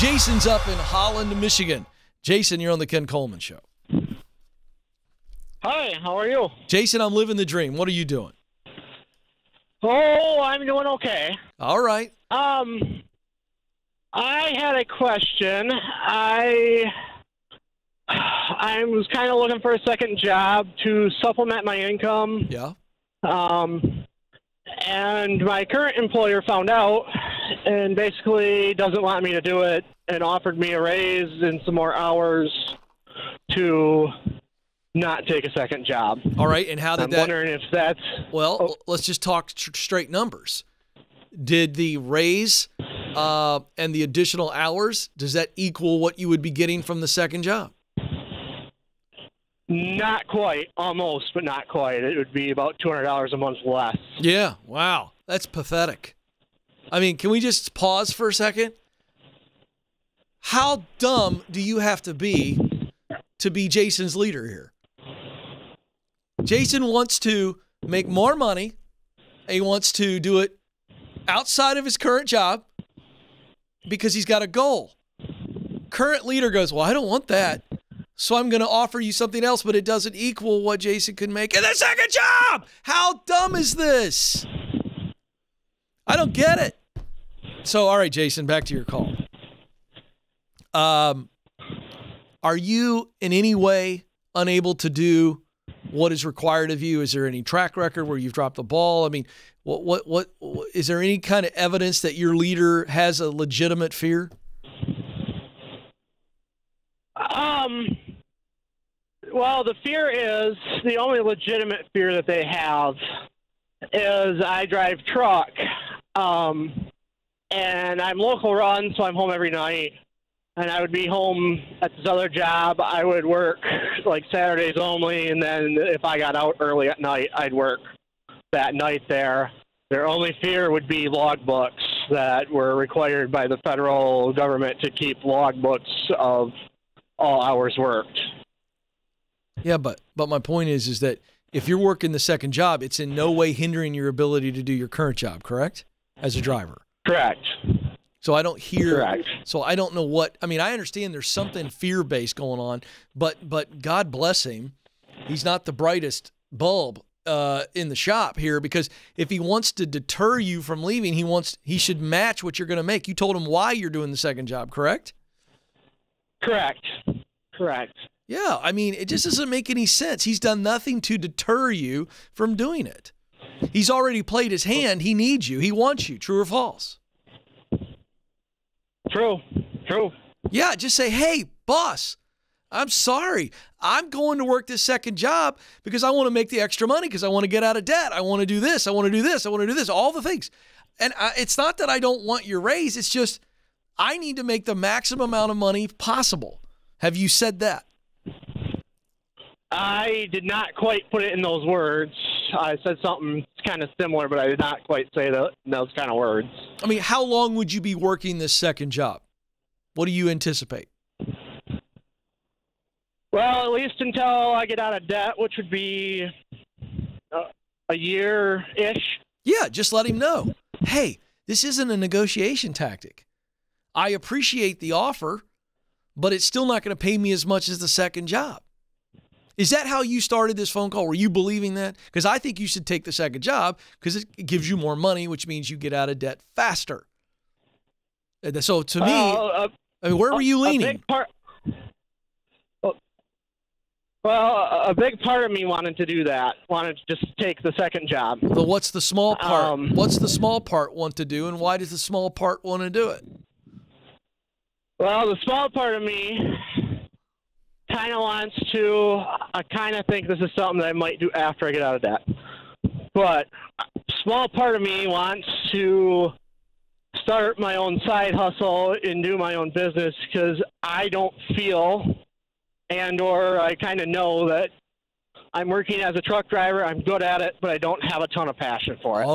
Jason's up in Holland, Michigan. Jason, you're on the Ken Coleman Show. Hi, how are you? Jason, I'm living the dream. What are you doing? Oh, I'm doing okay. All right. I had a question. I was kind of looking for a second job to supplement my income. Yeah. And my current employer found out and basically doesn't want me to do it and offered me a raise and some more hours to not take a second job. All right, and how did I'm that... wondering if that's... Well, let's just talk straight numbers. Did the raise and the additional hours, does that equal what you would be getting from the second job? Not quite. Almost, but not quite. It would be about $200 a month less. Yeah, wow. That's pathetic. I mean, can we just pause for a second? How dumb do you have to be Jason's leader here? Jason wants to make more money. He wants to do it outside of his current job because he's got a goal. Current leader goes, well, I don't want that, so I'm going to offer you something else, but it doesn't equal what Jason could make in the second job. How dumb is this? I don't get it. So, all right, Jason, back to your call. Are you in any way unable to do what is required of you? Is there any track record where you've dropped the ball? I mean, what is there any kind of evidence that your leader has a legitimate fear? Well, the fear is, the only legitimate fear that they have is I drive truck, and I'm local run, so I'm home every night. And I would be home at this other job. I would work like Saturdays only, and then if I got out early at night, I'd work that night there. Their only fear would be logbooks that were required by the federal government to keep logbooks of all hours worked. Yeah, but my point is that if you're working the second job, it's in no way hindering your ability to do your current job, correct? As a driver. Correct. So I don't hear. Correct. So I don't know what. I mean, I understand there's something fear-based going on, but God bless him, he's not the brightest bulb in the shop here, because if he wants to deter you from leaving, he should match what you're going to make. You told him why you're doing the second job, correct? Correct. Yeah, I mean, it just doesn't make any sense. He's done nothing to deter you from doing it. He's already played his hand. He needs you. He wants you. True or false? True. Yeah, just say, hey, boss, I'm sorry. I'm going to work this second job because I want to make the extra money, because I want to get out of debt. I want to do this. I want to do this. I want to do this. All the things. And it's not that I don't want your raise. It's just I need to make the maximum amount of money possible. Have you said that? I did not quite put it in those words. I said something kind of similar, but I did not quite say those kind of words. I mean, how long would you be working this second job? What do you anticipate? Well, at least until I get out of debt, which would be a year-ish. Yeah, just let him know. Hey, this isn't a negotiation tactic. I appreciate the offer, but it's still not going to pay me as much as the second job. Is that how you started this phone call? Were you believing that? Because I think you should take the second job because it gives you more money, which means you get out of debt faster. And so to me, I mean, where were you leaning? A big part of me wanted to do that, wanted to just take the second job. But what's the small part? What's the small part want to do, and why does the small part want to do it? Well, the small part of me kind of wants to, I kind of think this is something that I might do after I get out of debt. But a small part of me wants to start my own side hustle and do my own business, because I don't feel or I kind of know that I'm working as a truck driver. I'm good at it, but I don't have a ton of passion for it.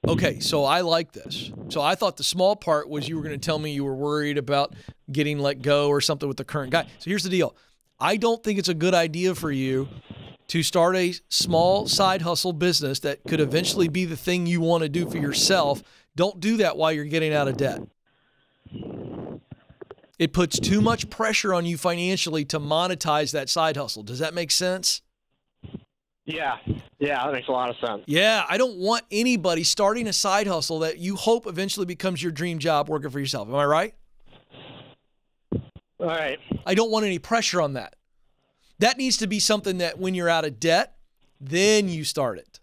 Okay, so I like this. So I thought the small part was you were going to tell me you were worried about getting let go or something with the current guy. So here's the deal. I don't think it's a good idea for you to start a small side hustle business that could eventually be the thing you want to do for yourself. Don't do that while you're getting out of debt. It puts too much pressure on you financially to monetize that side hustle. Does that make sense? Yeah, that makes a lot of sense. Yeah, I don't want anybody starting a side hustle that you hope eventually becomes your dream job working for yourself. Am I right? All right. I don't want any pressure on that. That needs to be something that when you're out of debt, then you start it.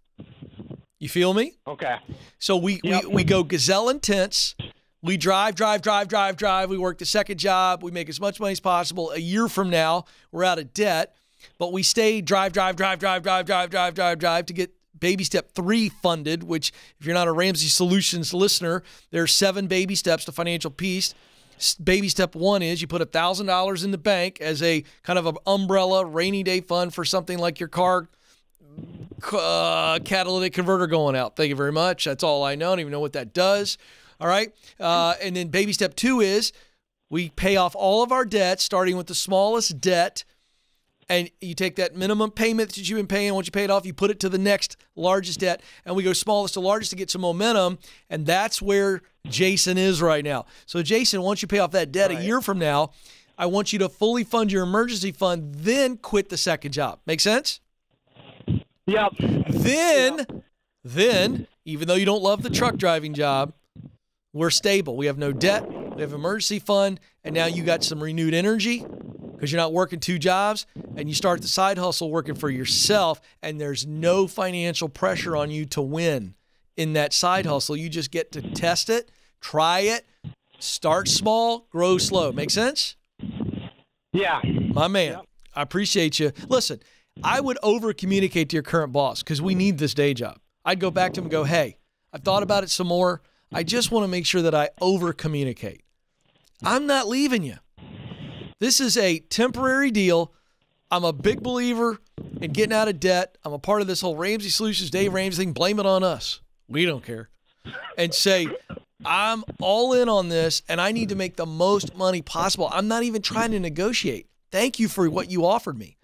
You feel me? Okay. So we go gazelle intense. We drive. We work the second job. We make as much money as possible. A year from now, we're out of debt, but we stay drive to get baby step 3 funded, which if you're not a Ramsey Solutions listener, there's 7 baby steps to financial peace. Baby step 1 is you put $1,000 in the bank as a kind of an umbrella rainy day fund for something like your car catalytic converter going out. Thank you very much. That's all I know. I don't even know what that does. All right. And then baby step 2 is we pay off all of our debts, starting with the smallest debt. And you take that minimum payment that you've been paying. Once you pay it off, you put it to the next largest debt. And we go smallest to largest to get some momentum. And that's where Jason is right now. So, Jason, once you pay off that debt a year from now, I want you to fully fund your emergency fund, then quit the second job. Make sense? Yep. Then, even though you don't love the truck driving job, we're stable. We have no debt. We have emergency fund. And now you got some renewed energy because you're not working 2 jobs, and you start the side hustle working for yourself, and there's no financial pressure on you to win in that side hustle. You just get to test it, try it, start small, grow slow. Make sense? Yeah. My man, yep. I appreciate you. Listen, I would over-communicate to your current boss because we need this day job. I'd go back to him and go, hey, I've thought about it some more. I just want to make sure that I over-communicate. I'm not leaving you. This is a temporary deal. I'm a big believer in getting out of debt. I'm a part of this whole Ramsey Solutions, Dave Ramsey thing. Blame it on us. We don't care. And say, I'm all in on this, and I need to make the most money possible. I'm not even trying to negotiate. Thank you for what you offered me.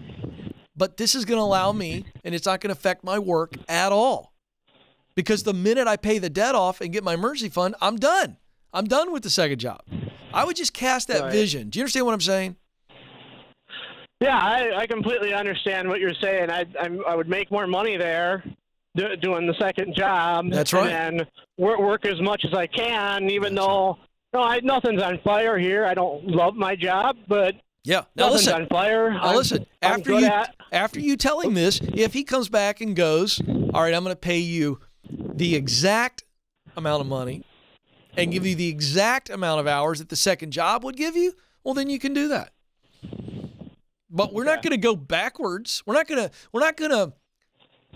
But this is going to allow me, and it's not going to affect my work at all. Because the minute I pay the debt off and get my emergency fund, I'm done. I'm done with the second job. I would just cast that vision. Do you understand what I'm saying? Yeah, I completely understand what you're saying. I would make more money there doing the second job. That's right. And work as much as I can, even though nothing's on fire here. I don't love my job, but yeah. Now nothing's listen. on fire. Now listen. After you tell him this, if he comes back and goes, all right, I'm going to pay you the exact amount of money and give you the exact amount of hours that the second job would give you, well, then you can do that. But we're not going to go backwards. We're not going to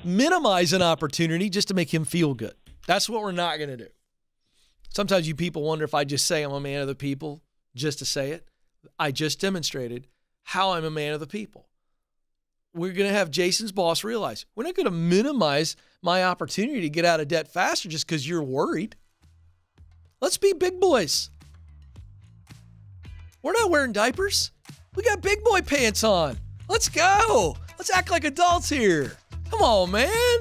minimize an opportunity just to make him feel good. That's what we're not going to do. Sometimes you people wonder if I just say I'm a man of the people just to say it. I just demonstrated how I'm a man of the people. We're going to have Jason's boss realize we're not going to minimize my opportunity to get out of debt faster just because you're worried. Let's be big boys. We're not wearing diapers. We got big boy pants on. Let's go. Let's act like adults here. Come on, man.